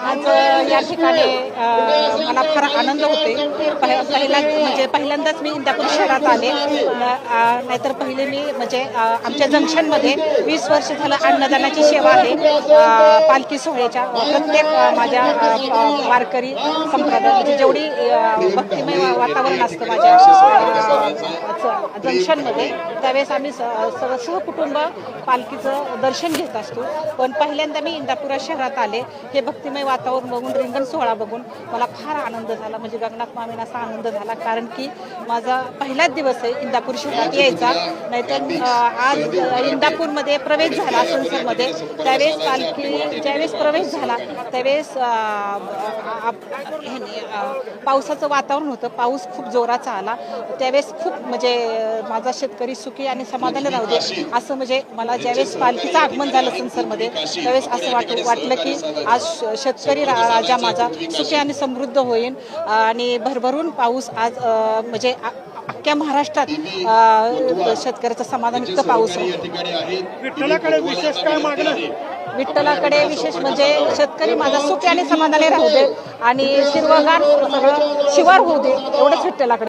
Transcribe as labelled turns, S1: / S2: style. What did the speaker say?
S1: आज या ठिकाणी मला फार आनंद होते। पहिल्यांदाच मी इंदापूर शहरात आले, नाहीतर पहिले मी म्हणजे आमच्या जंक्शनमध्ये 20 वर्ष झालं अन्नदानाची सेवा आहे। पालखी सोहळ्याच्या प्रत्येक माझ्या वारकरी संप्रदाय म्हणजे जेवढी भक्तिमय वातावरण असतं माझ्या जंक्शनमध्ये, त्यावेळेस आम्ही सहकुटुंब पालखीचं दर्शन घेत असतो। पण पहिल्यांदा मी इंदापूर शहरात आले, हे भक्तिमय वातावरण बघून, रिंगण सोहळा बघून मला फार आनंद झाला, म्हणजे गगनात मावेन असा आनंद झाला। कारण की माझा पहिलाच दिवस आहे इंदापूर शहरात यायचा, नाहीतर आज इंदापूरमध्ये प्रवेश झाला संसदमध्ये, त्यावेळेस पालखी ज्यावेळेस प्रवेश झाला त्यावेळेस पावसाचं वातावरण होतं, पाऊस खूप जोराचा आला, त्यावेळेस खूप म्हणजे माझा शेतकरी सुखी आणि समाधानी राहू दे असं म्हणजे मला ज्यावेळेस पालखीचं आगमन झालं संसदमध्ये त्यावेळेस असं वाटलं की आज शेतकरी राजा माझा सुखी आणि समृद्ध होईल आणि भरभरून पाऊस आज म्हणजे अख्ख्या महाराष्ट्रात शेतकऱ्याचा समाधानयुक्त पाऊस आहे।
S2: विठ्ठलाकडे विशेष काय मागणं?
S1: विठ्ठलाकडे विशेष म्हणजे शेतकरी माझा सुखी आणि समाधानी राहू दे आणि हिरवंगार सगळं शिवार होऊ दे, एवढंच विठ्ठलाकडे।